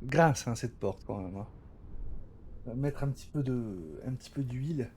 grince hein, cette porte quand même. Hein. On va mettre un petit peu d'huile.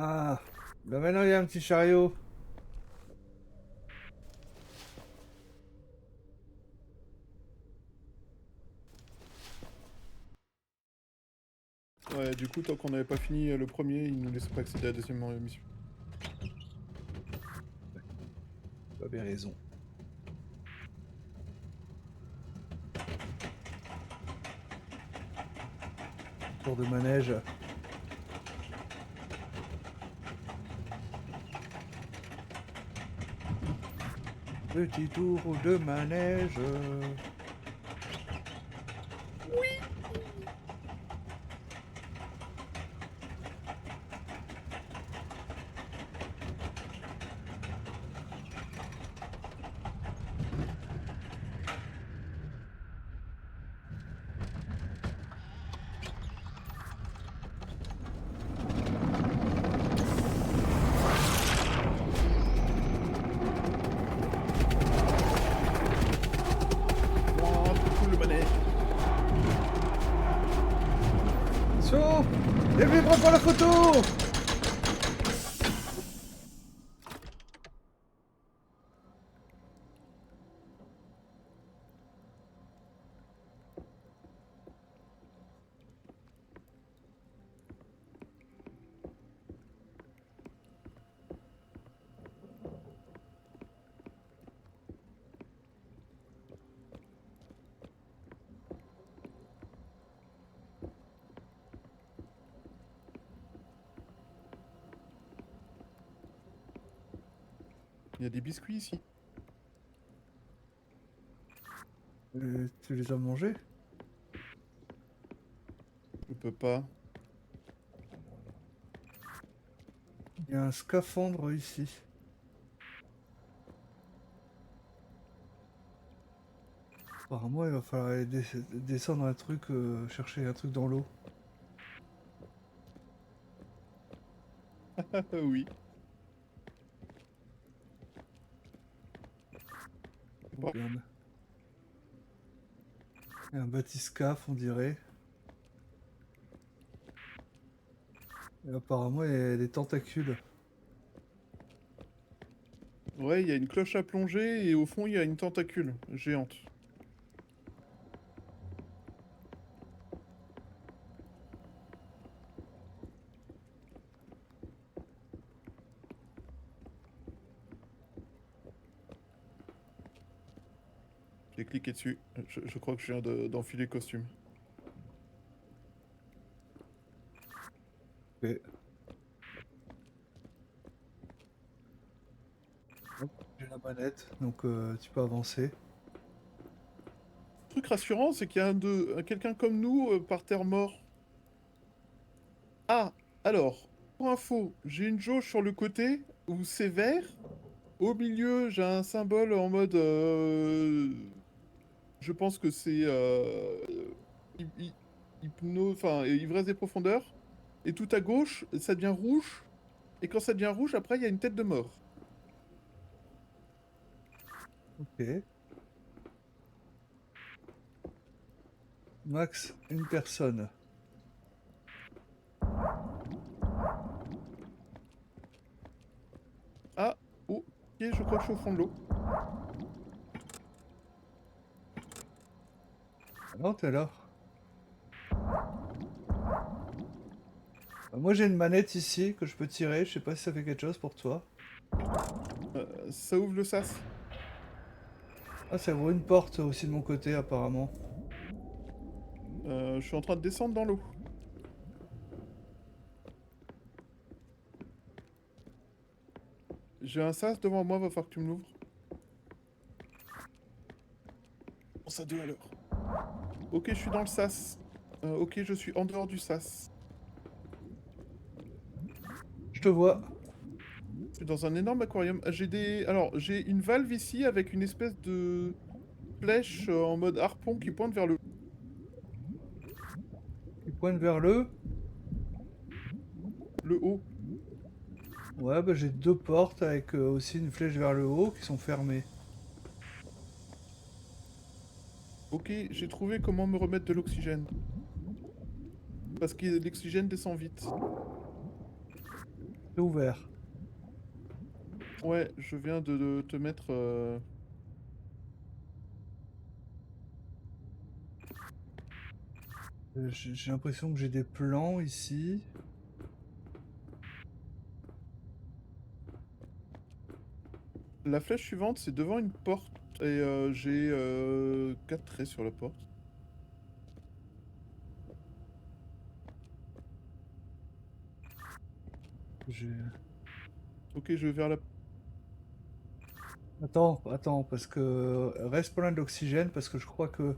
Ah, ben maintenant il y a un petit chariot. Ouais, du coup, tant qu'on n'avait pas fini le premier, il nous laissait pas accéder à la deuxième mission. Tu as bien raison. Tour de manège. Petit tour de manège. Ouah, trop cool le manège. Attention, les vivres pour la photo. Il y a des biscuits ici. Tu les as mangés? Je peux pas. Il y a un scaphandre ici. Apparemment, il va falloir aller descendre un truc, chercher un truc dans l'eau. Oui. C'est pas... Regarde. Il y a un bathyscaphe, on dirait. Et apparemment, il y a des tentacules. Ouais, il y a une cloche à plonger et au fond, il y a une tentacule géante. J'ai cliqué dessus. Je crois que je viens d'enfiler le costume. Ok. Hop, j'ai la manette, donc tu peux avancer. Le truc rassurant, c'est qu'il y a quelqu'un comme nous par terre mort. Ah, alors, pour info, j'ai une jauge sur le côté où c'est vert. Au milieu, j'ai un symbole en mode... je pense que c'est hy- hy- enfin, ivresse des profondeurs. Et tout à gauche, ça devient rouge. Et quand ça devient rouge, après, il y a une tête de mort. Ok. Max, une personne. Ok, je crois que je suis au fond de l'eau. Ah non, t'es là. Moi j'ai une manette ici que je peux tirer, je sais pas si ça fait quelque chose pour toi. Ça ouvre le sas. Ah, ça ouvre une porte aussi de mon côté apparemment. Je suis en train de descendre dans l'eau. J'ai un sas devant moi, va falloir que tu me l'ouvres. Pense à deux alors. Ok, je suis dans le sas. Ok, je suis en dehors du sas. Je te vois. Je suis dans un énorme aquarium. Alors, j'ai une valve ici avec une espèce de flèche en mode harpon qui pointe vers Tu pointes vers le. le haut. Ouais, bah j'ai deux portes avec aussi une flèche vers le haut qui sont fermées. Ok, j'ai trouvé comment me remettre de l'oxygène. Parce que l'oxygène descend vite. C'est ouvert. Ouais, je viens de te mettre... J'ai l'impression que j'ai des plans ici. La flèche suivante, c'est devant une porte. Et j'ai 4 traits sur la porte. J'ai- Ok, je vais vers la... Attends, parce que reste pas loin de l'oxygène parce que je crois que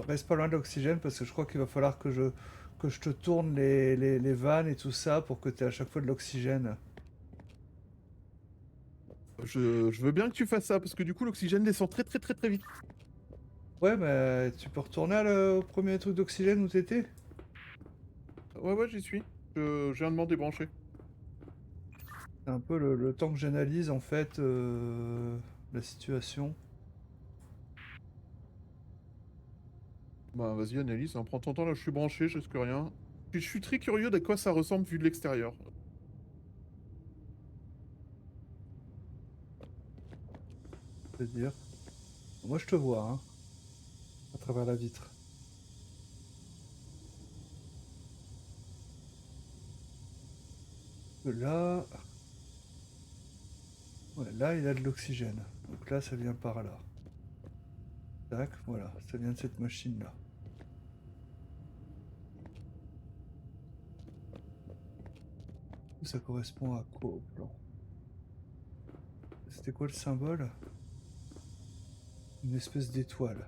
reste pas loin de l'oxygène parce que je crois qu'il va falloir que je te tourne les vannes et tout ça pour que tu aies à chaque fois de l'oxygène. Je veux bien que tu fasses ça, parce que du coup, l'oxygène descend très très très très vite. Ouais, mais tu peux retourner au premier truc d'oxygène où t'étais? Ouais, ouais, j'y suis. Je viens de m'en débrancher. C'est un peu le temps que j'analyse en fait la situation. Bah, vas-y, analyse, hein, prends ton temps, là, je suis branché, je risque rien. Puis je suis très curieux de quoi ça ressemble vu de l'extérieur. C'est-à-dire. Moi je te vois, hein, à travers la vitre. Là, ouais, là il a de l'oxygène. Donc là ça vient par là. Tac, voilà, ça vient de cette machine-là. Ça correspond à quoi au plan? C'était quoi le symbole? Une espèce d'étoile.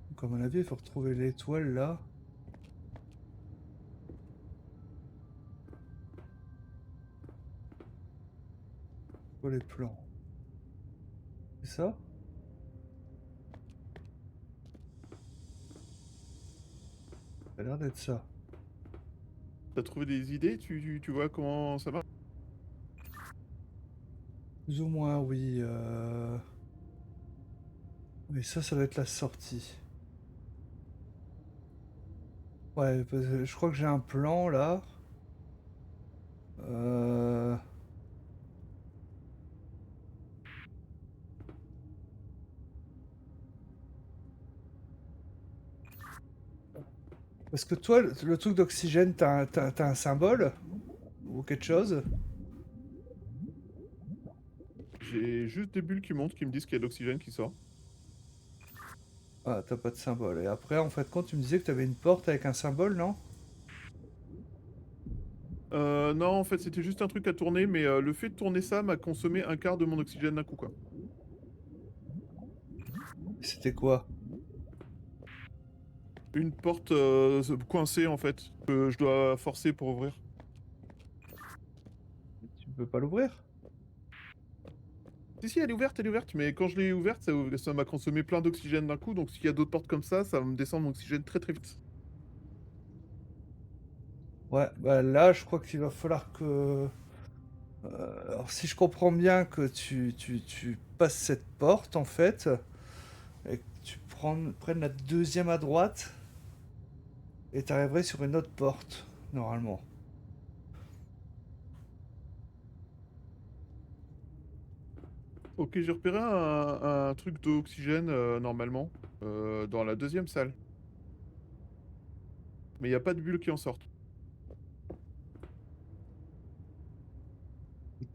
Donc à mon avis, il faut retrouver l'étoile là. Pour les plans. C'est ça? Ça a l'air d'être ça. T'as trouvé des idées? Tu vois comment ça marche? Plus ou moins, oui. Mais ça va être la sortie. Ouais, parce que je crois que j'ai un plan là. Euh, Parce que toi, le truc d'oxygène, t'as un symbole? Ou quelque chose? J'ai juste des bulles qui montent qui me disent qu'il y a de l'oxygène qui sort. Ah, t'as pas de symbole. Et après, en fait, quand tu me disais que t'avais une porte avec un symbole, non? Non, en fait, c'était juste un truc à tourner, mais le fait de tourner ça m'a consommé un quart de mon oxygène d'un coup, quoi. C'était quoi? Une porte coincée, en fait, que je dois forcer pour ouvrir. Tu peux pas l'ouvrir? Si, si, elle est ouverte, mais quand je l'ai ouverte, ça m'a consommé plein d'oxygène d'un coup, donc s'il y a d'autres portes comme ça va me descendre mon oxygène très très vite. Ouais, bah là, je crois qu'il va falloir que... alors, si je comprends bien que tu passes cette porte, en fait, et que tu prennes la deuxième à droite, et t'arriverais sur une autre porte, normalement. Ok, j'ai repéré un truc d'oxygène normalement dans la deuxième salle. Mais il n'y a pas de bulles qui en sortent.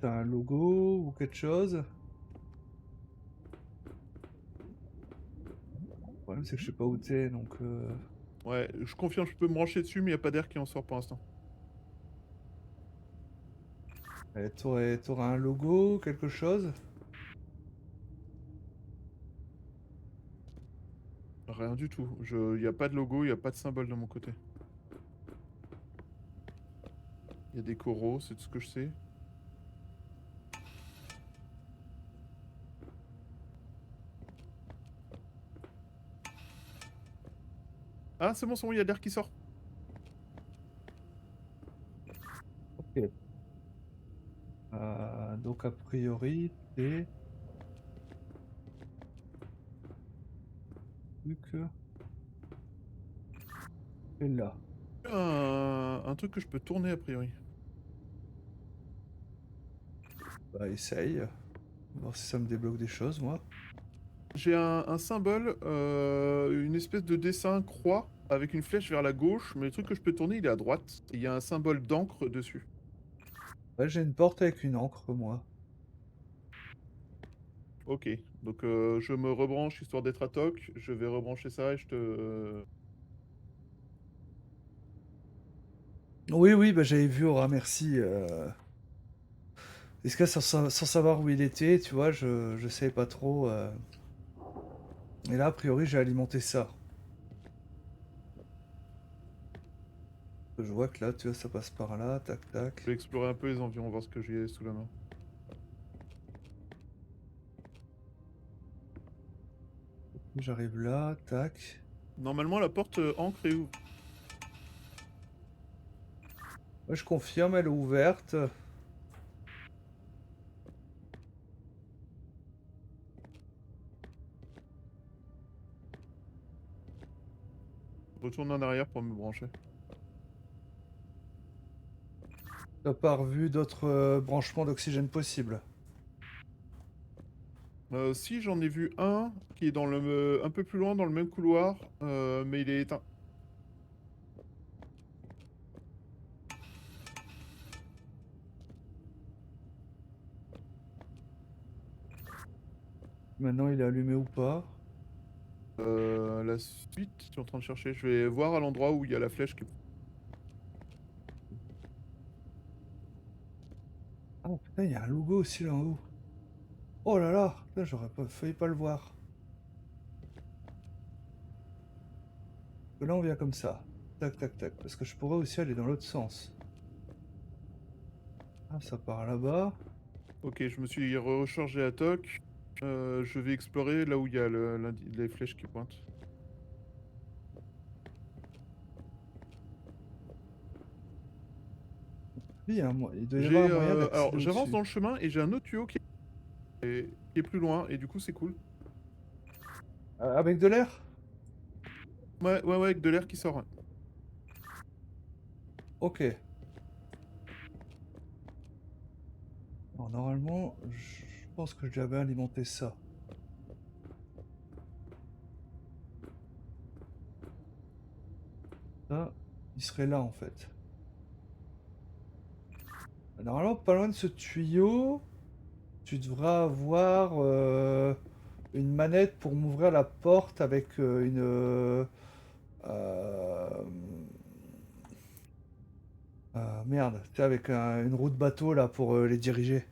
T'as un logo ou quelque chose? Le problème, c'est que je sais pas où t'es, donc... Ouais, je confirme, je peux me brancher dessus, mais il n'y a pas d'air qui en sort pour l'instant. T'aurais un logo, quelque chose? Rien du tout. Il n'y a pas de logo, il n'y a pas de symbole de mon côté. Il y a des coraux, c'est tout ce que je sais. Ah, c'est bon, il y a de l'air qui sort. Ok. Donc, a priori, t'es là. Un truc que je peux tourner a priori. Bah, essaye. Voir si ça me débloque des choses, moi. J'ai un symbole, une espèce de dessin croix avec une flèche vers la gauche, mais le truc que je peux tourner, il est à droite. Et il y a un symbole d'encre dessus. Ouais, j'ai une porte avec une encre, moi. Ok, donc je me rebranche histoire d'être à toc. Je vais rebrancher ça et je te... Oui, oui, bah, j'avais vu, Aura, merci. Est-ce que sans savoir où il était, tu vois, je savais pas trop. Et là, a priori, j'ai alimenté ça. Je vois que là, tu vois, ça passe par là, tac, tac. Je vais explorer un peu les environs, voir ce que j'ai sous la main. J'arrive là, tac. Normalement, la porte encre est ouverte. Ouais, je confirme, elle est ouverte. Retourne en arrière pour me brancher. T'as pas revu d'autres branchements d'oxygène possibles. Si, j'en ai vu un qui est un peu plus loin dans le même couloir, mais il est éteint. Maintenant, il est allumé ou pas? La suite, je suis en train de chercher. Je vais voir à l'endroit où il y a la flèche qui... Ah, putain, il y a un logo aussi là en haut. Oh là là, putain, j'aurais pas failli pas le voir. Que là, on vient comme ça. Tac, tac, tac. Parce que je pourrais aussi aller dans l'autre sens. Ah, ça part là-bas. Ok, je me suis rechargé à toc. Je vais explorer là où il y a les flèches qui pointent. Oui, il doit y avoir un moyen Alors, d'accéder j'avance au-dessus. dans le chemin et j'ai un autre tuyau qui est plus loin, et du coup, c'est cool. Avec de l'air? Ouais, ouais, ouais, avec de l'air qui sort. Ouais. Ok. Alors, normalement, je pense que j'avais alimenté ça. Ça, il serait là en fait. Normalement, pas loin de ce tuyau, tu devras avoir une manette pour m'ouvrir la porte avec euh, merde, tu sais, avec une roue de bateau là pour les diriger.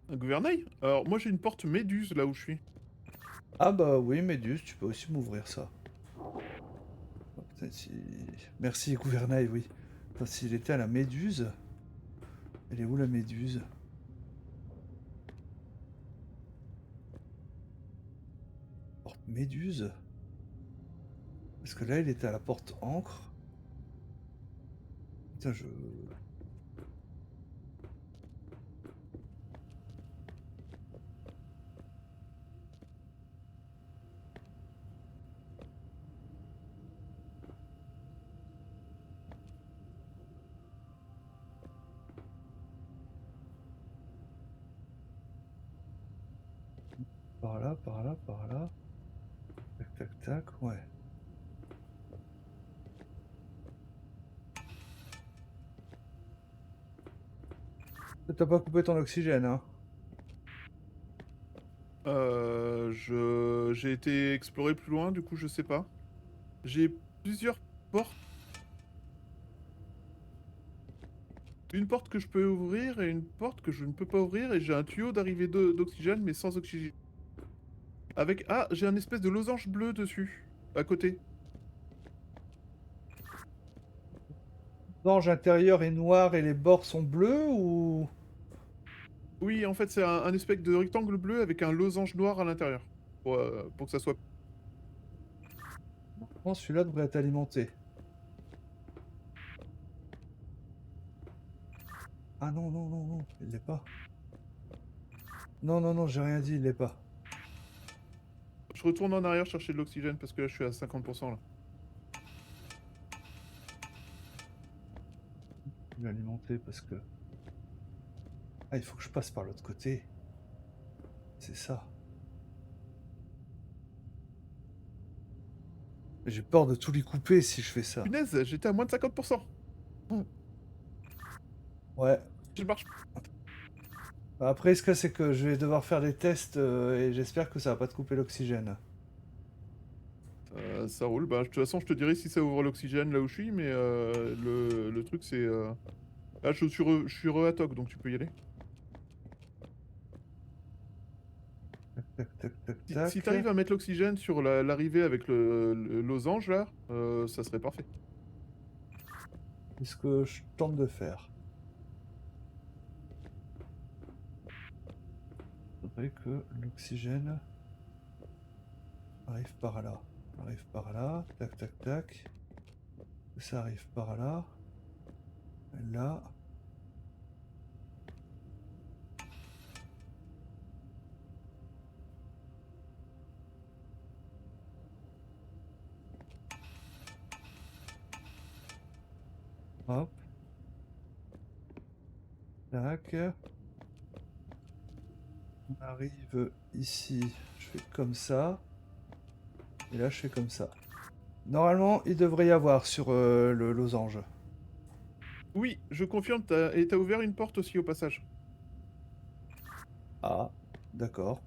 Un gouvernail? Alors, moi, j'ai une porte méduse là où je suis. Ah bah oui, Méduse, tu peux aussi m'ouvrir ça. Oh, putain, merci, gouvernail, oui. Putain, s'il était à la Méduse, elle est où la Méduse? Porte Méduse? Parce que là, il était à la porte Encre. Putain, je... par là, par là, par là. Tac, tac, tac, ouais. T'as pas coupé ton oxygène, hein? J'ai été explorer plus loin, du coup, je sais pas. J'ai plusieurs portes. Une porte que je peux ouvrir et une porte que je ne peux pas ouvrir. Et j'ai un tuyau d'arrivée d'oxygène, mais sans oxygène. Avec... Ah, j'ai un espèce de losange bleu dessus, à côté. L'ange intérieur est noir et les bords sont bleus ou... Oui, en fait, c'est un espèce de rectangle bleu avec un losange noir à l'intérieur. Pour que ça soit... Non, celui-là devrait être alimenté. Ah non, non, non, non, il l'est pas. Non, non, non, j'ai rien dit, il l'est pas. Je retourne en arrière chercher de l'oxygène parce que là, je suis à 50% là. Je vais alimenter parce que... Ah, il faut que je passe par l'autre côté. C'est ça. J'ai peur de tout lui couper si je fais ça. Punaise, j'étais à moins de 50%. Ouais. Je marche. Bah, après, ce que c'est que je vais devoir faire des tests et j'espère que ça va pas te couper l'oxygène. Ça roule. Bah, de toute façon, je te dirai si ça ouvre l'oxygène là où je suis, mais le truc, c'est... Là, je suis re-atoc, donc tu peux y aller. Tac, tac, tac, Si tac. t'arrives à mettre l'oxygène sur l'arrivée avec le losange, là, ça serait parfait. C'est ce que je tente de faire. Faudrait que l'oxygène arrive par là. Arrive par là. Tac, tac, tac. Ça arrive par là. Là. Hop. Tac. On arrive ici. Je fais comme ça. Et là, je fais comme ça. Normalement, il devrait y avoir sur le losange. Oui, je confirme, et t'as ouvert une porte aussi au passage. Ah, d'accord.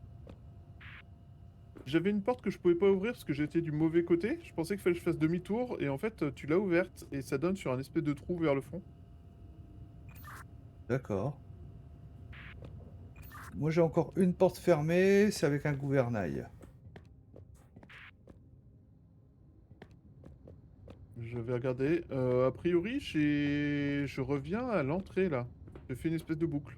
J'avais une porte que je pouvais pas ouvrir parce que j'étais du mauvais côté. Je pensais qu'il fallait que je fasse demi-tour, et en fait, tu l'as ouverte, et ça donne sur un espèce de trou vers le fond. D'accord. Moi, j'ai encore une porte fermée. C'est avec un gouvernail. Je vais regarder. A priori, je reviens à l'entrée, là. Je fais une espèce de boucle.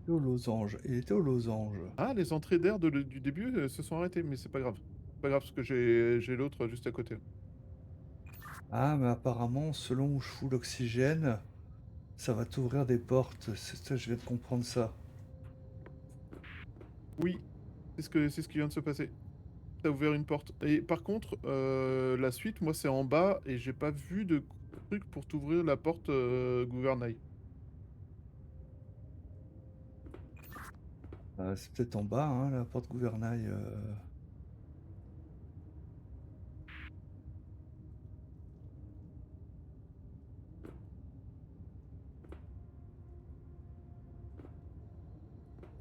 Au losange. Il était au losange. Ah, les entrées d'air du début se sont arrêtées, mais c'est pas grave. C'est pas grave parce que j'ai l'autre juste à côté. Ah, mais apparemment, selon où je fous l'oxygène, ça va t'ouvrir des portes. Je viens de comprendre ça. Oui, c'est ce qui vient de se passer. T'as ouvert une porte. Et par contre, la suite, moi, c'est en bas et j'ai pas vu de truc pour t'ouvrir la porte gouvernail. C'est peut-être en bas, hein, la porte gouvernail.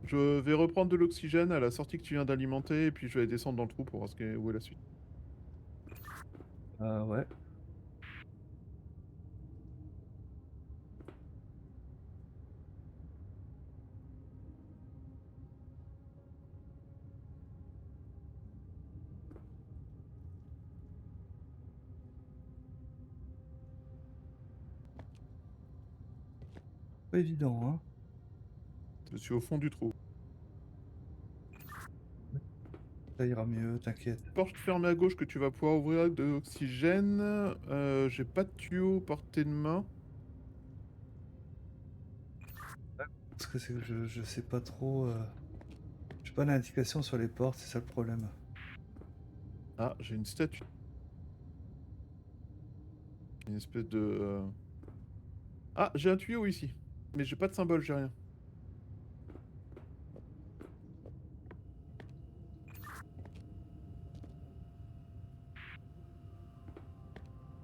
Je vais reprendre de l'oxygène à la sortie que tu viens d'alimenter et puis je vais descendre dans le trou pour voir où est la suite. Ouais. Pas évident, hein. Je suis au fond du trou. Ça ira mieux, t'inquiète. Porte fermée à gauche que tu vas pouvoir ouvrir avec de l'oxygène. J'ai pas de tuyau portée de main. Parce que c'est que je sais pas trop. J'ai pas d'indication sur les portes, c'est ça le problème. Ah, j'ai une statue. Une espèce de... Ah, j'ai un tuyau ici. Mais j'ai pas de symbole, j'ai rien.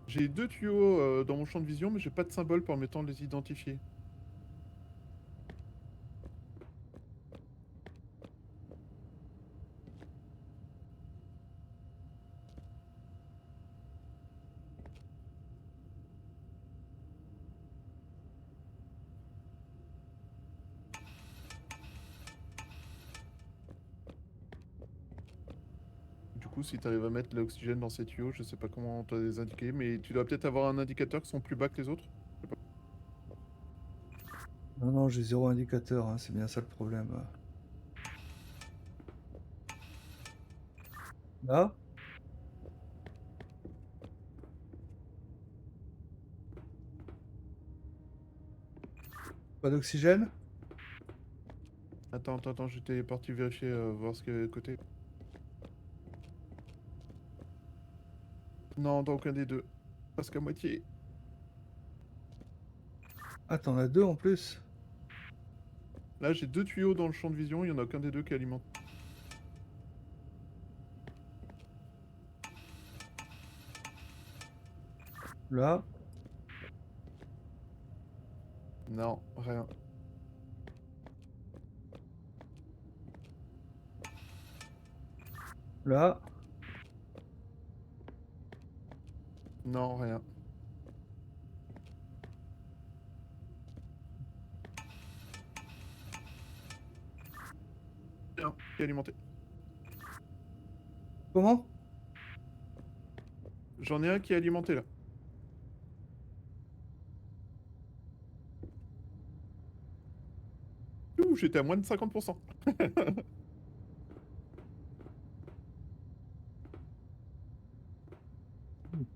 J'ai 2 tuyaux dans mon champ de vision, mais j'ai pas de symbole permettant de les identifier. Du coup, si tu arrives à mettre l'oxygène dans ces tuyaux, je sais pas comment t'as les indiquer, mais tu dois peut-être avoir un indicateur qui sont plus bas que les autres. Je sais pas. Non, non, j'ai zéro indicateur, hein, c'est bien ça le problème. Là, pas d'oxygène? Attends, j'étais parti vérifier, voir ce qu'il y avait à côté. Non, dans aucun des deux. Parce qu'à moitié. Ah, t'en as deux en plus. Là, j'ai 2 tuyaux dans le champ de vision, il y en a aucun des deux qui alimente. Là, Non, rien. là, Non, rien. Rien qui est alimenté. comment? J'en ai un qui est alimenté là. Ouh, j'étais à moins de 50%.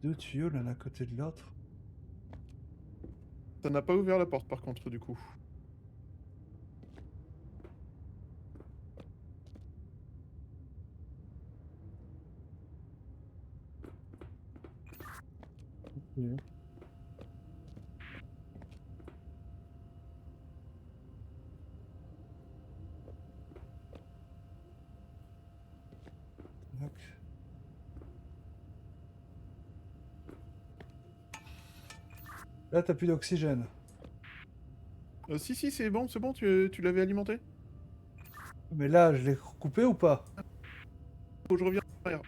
Deux tuyaux l'un à côté de l'autre. Ça n'a pas ouvert la porte par contre, du coup. Ok. Tac. Là, t'as plus d'oxygène. Si, c'est bon, tu l'avais alimenté? Mais là, je l'ai coupé ou pas? Faut que je reviens en arrière.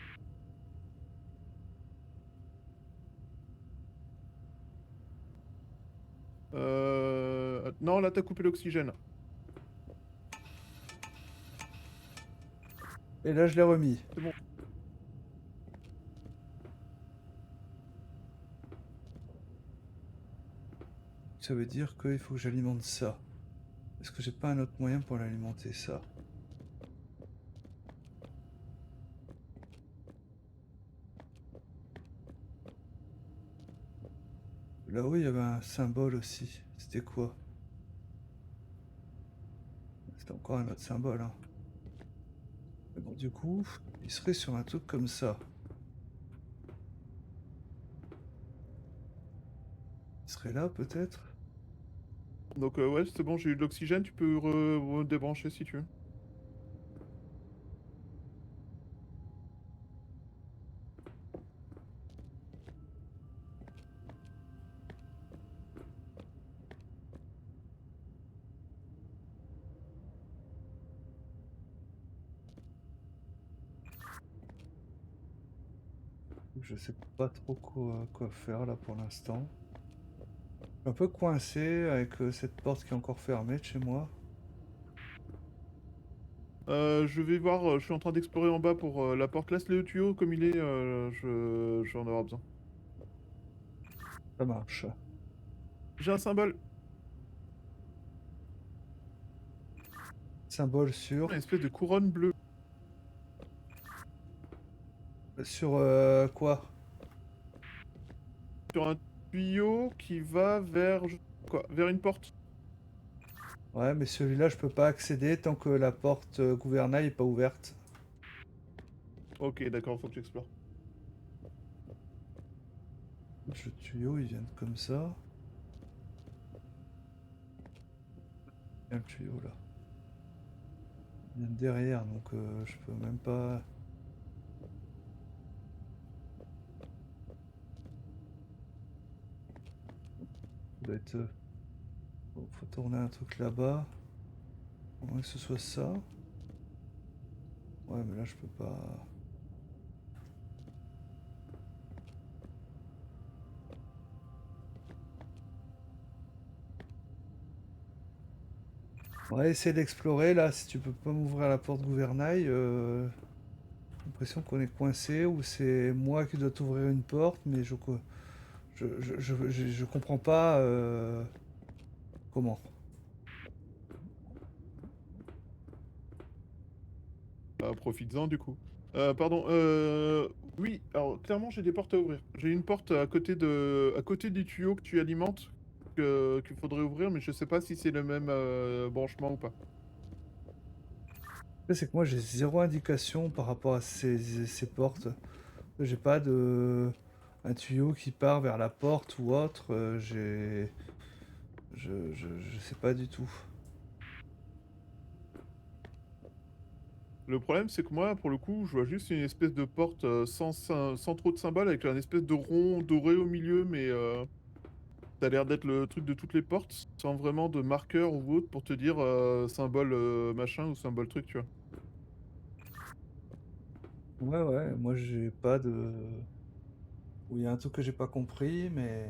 Non, là, t'as coupé l'oxygène. Et là, je l'ai remis. C'est bon. Ça veut dire qu'il faut que j'alimente ça. Est-ce que j'ai pas un autre moyen pour l'alimenter, ça? Là-haut, il y avait un symbole aussi. C'était quoi? C'était encore un autre symbole, hein. Mais bon, du coup, il serait sur un truc comme ça. Il serait là, peut-être? Donc, ouais, c'est bon, j'ai eu de l'oxygène, tu peux débrancher si tu veux. Je sais pas trop quoi faire là pour l'instant. Je suis un peu coincé avec cette porte qui est encore fermée de chez moi. Je vais voir, je suis en train d'explorer en bas pour la porte. Laisse le tuyau comme il est, je vais en avoir besoin. Ça marche. J'ai un symbole, Symbole sur... une espèce de couronne bleue. Sur quoi? Sur un tuyau qui va vers... Quoi? Vers une porte. Ouais, mais celui-là, je peux pas accéder tant que la porte gouvernail est pas ouverte. Ok, d'accord, faut que j'explore. Le tuyau, ils viennent comme ça. Il y a le tuyau là. Il vient de derrière, donc je peux même pas. Ça doit être. Faut tourner un truc là-bas. À moins que ce soit ça. Ouais, mais là je peux pas. On va essayer d'explorer là. Si tu peux pas m'ouvrir la porte gouvernail, j'ai l'impression qu'on est coincé ou c'est moi qui dois t'ouvrir une porte, mais je comprends pas comment. Bah, profites-en du coup. Pardon, oui, alors clairement j'ai des portes à ouvrir. J'ai une porte à côté du tuyau que tu alimentes, qu'il faudrait ouvrir, mais je sais pas si c'est le même branchement ou pas. Le fait, c'est que moi j'ai zéro indication par rapport à ces portes. J'ai pas de un tuyau qui part vers la porte ou autre. Je sais pas du tout. Le problème, c'est que moi, pour le coup, je vois juste une espèce de porte sans trop de symboles, avec un espèce de rond doré au milieu, mais ça a l'air d'être le truc de toutes les portes, sans vraiment de marqueur ou autre pour te dire symbole machin ou symbole truc, tu vois. Ouais, ouais, moi j'ai pas de. Ou il y a un truc que j'ai pas compris, mais.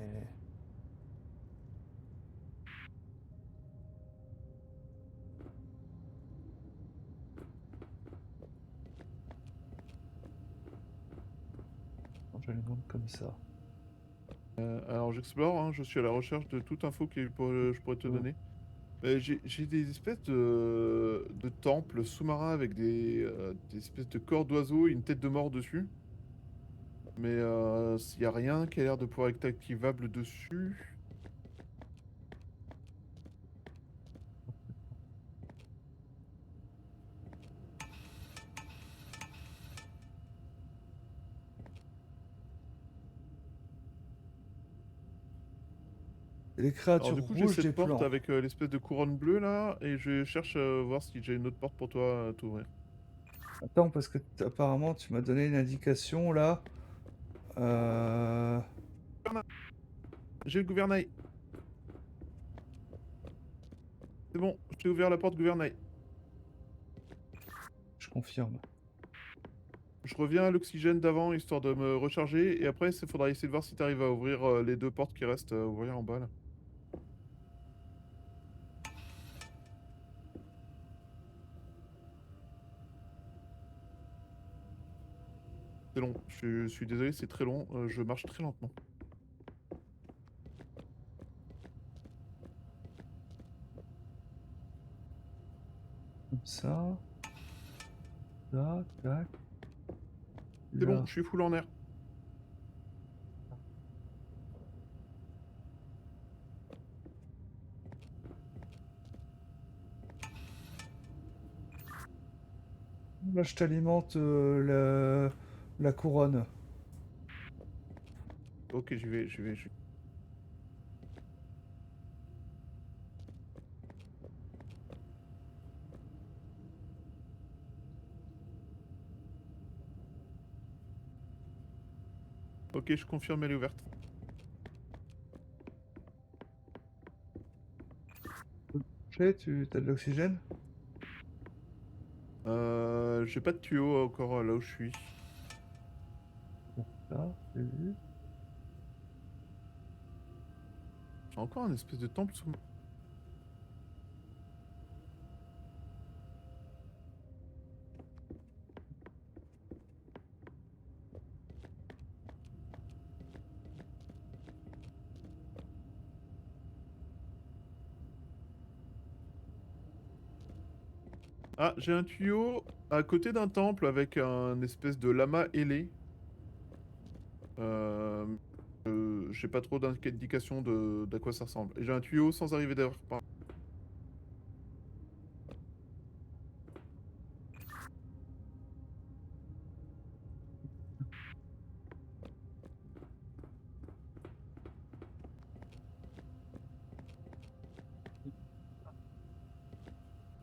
Bon, je vais les montre comme ça. Alors j'explore, hein, je suis à la recherche de toute info que je pourrais te Ouais. donner. J'ai des espèces de temples sous-marins avec des espèces de corps d'oiseaux et une tête de mort dessus. Mais s'il y a rien qui a l'air de pouvoir être activable dessus. Et les Alors créatures du coup, j'ai rouges cette des porte plans. avec l'espèce de couronne bleue là, et je cherche à voir si j'ai une autre porte pour toi à t'ouvrir. Attends, parce que apparemment tu m'as donné une indication là. Euh, J'ai le gouvernail. C'est bon, je t'ai ouvert la porte gouvernail. Je confirme. Je reviens à l'oxygène d'avant histoire de me recharger, et après, il faudra essayer de voir si tu arrives à ouvrir les deux portes qui restent à ouvrir en bas là. C'est long, je suis désolé, c'est très long, je marche très lentement. Comme ça. Tac, tac. C'est bon, Là. je suis full en air. Là, je t'alimente la couronne. Ok, j'y vais. Ok, je confirme, elle est ouverte. Tu as de l'oxygène? J'ai pas de tuyau encore là où je suis. Là, j'ai vu. J'ai encore un espèce de temple sous. Ah, j'ai un tuyau à côté d'un temple avec un espèce de lama ailé. Euh, j'ai pas trop d'indication de d'à quoi ça ressemble. Et j'ai un tuyau sans arriver d'ailleurs par.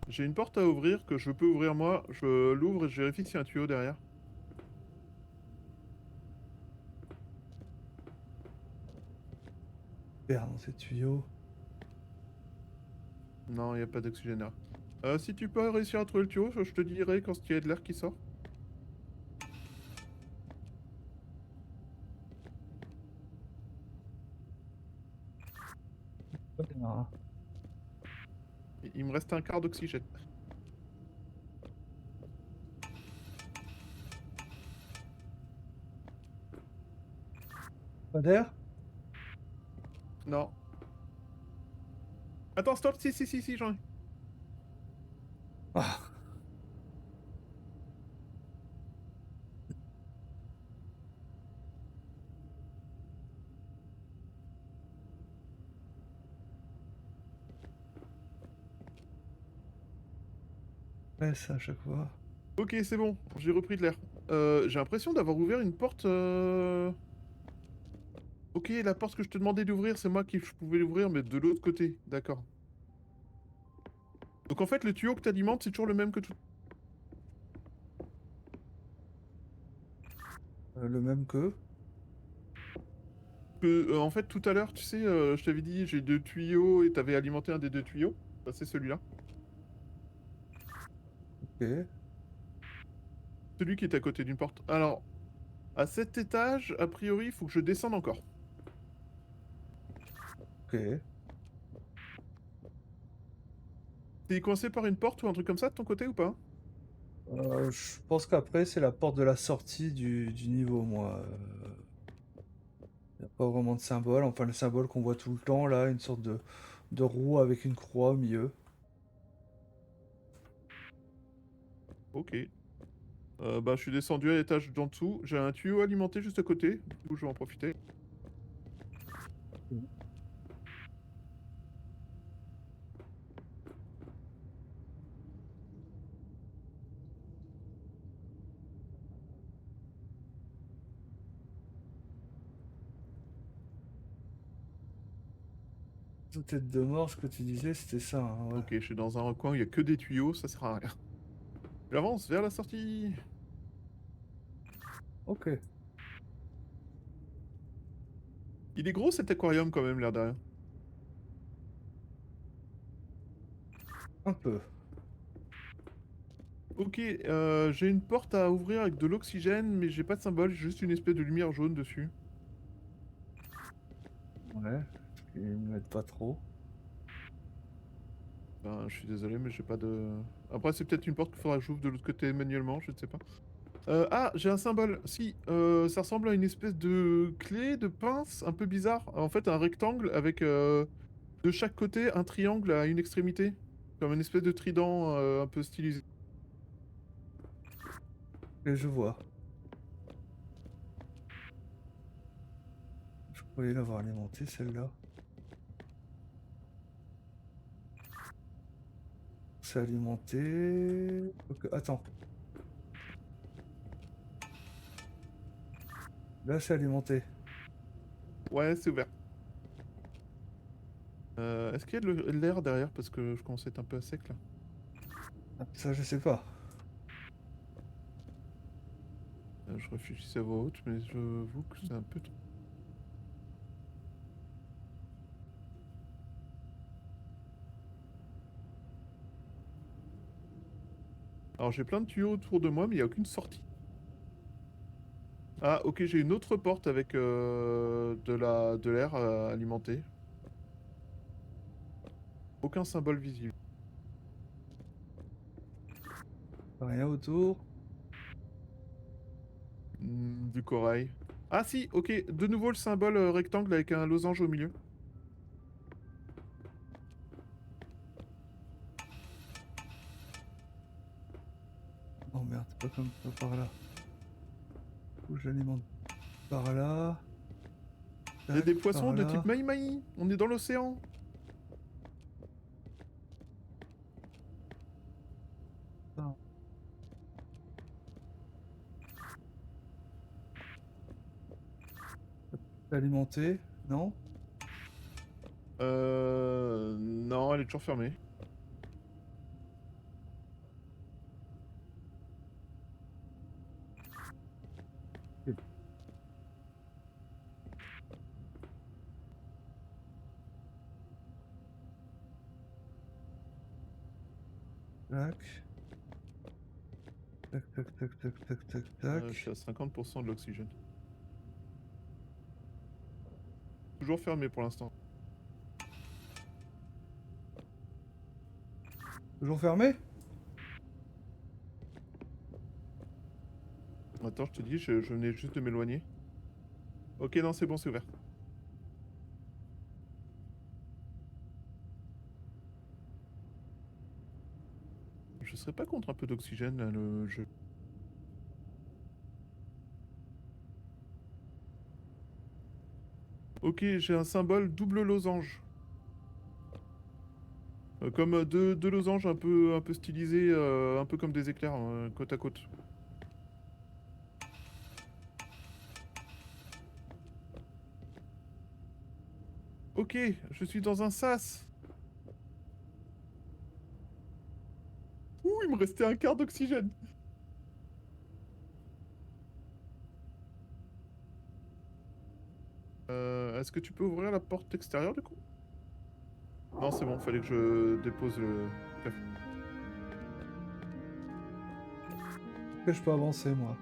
J'ai une porte à ouvrir que je peux ouvrir moi. Je l'ouvre et je vérifie s'il y a un tuyau derrière. Perd dans ces tuyaux. Non, il n'y a pas d'oxygène là. Si tu peux réussir à trouver le tuyau, je te dirai quand il y a de l'air qui sort. Ah, Il me reste un quart d'oxygène. pas d'air? Non. Attends, stop, si, j'en ai. Ah, ouais, ça à chaque fois. Ok, c'est bon, j'ai repris de l'air. J'ai l'impression d'avoir ouvert une porte. Ok, la porte que je te demandais d'ouvrir, c'est moi qui je pouvais l'ouvrir, mais de l'autre côté. D'accord. Donc en fait, le tuyau que tu alimentes, c'est toujours le même que tout. Le même que. En fait, tout à l'heure, tu sais, je t'avais dit, j'ai 2 tuyaux et t'avais alimenté un des 2 tuyaux. Bah, c'est celui-là. Ok. Celui qui est à côté d'une porte. Alors, à cet étage, a priori, il faut que je descende encore. Ok. T'es coincé par une porte ou un truc comme ça de ton côté ou pas? Je pense qu'après, c'est la porte de la sortie du niveau, moi. Il n'y a pas vraiment de symbole. Enfin, le symbole qu'on voit tout le temps, là, une sorte de roue avec une croix au milieu. Ok. Bah, je suis descendu à l'étage d'en dessous. J'ai un tuyau alimenté juste à côté. Du coup, je vais en profiter. Mhm. Tête de mort, ce que tu disais, c'était ça, hein, ouais. Ok, je suis dans un recoin où il y a que des tuyaux, ça sert à rien. J'avance vers la sortie. Ok, Il est gros cet aquarium quand même, l'air de rien. un peu. Ok, j'ai une porte à ouvrir avec de l'oxygène, mais j'ai pas de symbole, j'ai juste une espèce de lumière jaune dessus. Ouais, ils ne mettent pas trop. Ben, je suis désolé, mais j'ai pas de... Après, c'est peut-être une porte qu'il faudra que j'ouvre de l'autre côté manuellement, je ne sais pas. Ah, j'ai un symbole. Si, ça ressemble à une espèce de clé, de pince, un peu bizarre. En fait, un rectangle avec de chaque côté un triangle à une extrémité. Comme une espèce de trident un peu stylisé. Et je vois. Je croyais l'avoir alimenté, celle-là. C'est alimenté. Ok, attends. Là, c'est alimenté. Ouais, c'est ouvert. Est-ce qu'il y a de l'air derrière? Parce que je commence à être un peu à sec là. Ah, ça, je sais pas. Je réfléchis à voix haute, mais j'avoue que c'est un peu... Alors j'ai plein de tuyaux autour de moi, mais il n'y a aucune sortie. Ah, ok, j'ai une autre porte avec de l'air alimenté. Aucun symbole visible. Rien autour. Du corail. Ah si, ok, de nouveau le symbole rectangle avec un losange au milieu. Oh merde, pas comme pas par là. Où j'alimente par là. Il y a des Tac, poissons par de type là. maï-maï. On est dans l'océan. Ah, alimenté. Non? Non, elle est toujours fermée. Tac. Tac, tac, tac, tac, tac, tac, tac. Je suis à 50% de l'oxygène. Toujours fermé pour l'instant. Toujours fermé? Attends, je te dis, je venais juste de m'éloigner. Ok, non, c'est bon, c'est ouvert. Je serais pas contre un peu d'oxygène, là, le jeu. Ok, j'ai un symbole double losange. Comme deux losanges un peu stylisés, un peu comme des éclairs, côte à côte. Ok, je suis dans un sas. Ouh, il me restait un quart d'oxygène. Est-ce que tu peux ouvrir la porte extérieure du coup? Non, c'est bon, fallait que je dépose le café. Que je peux avancer, moi.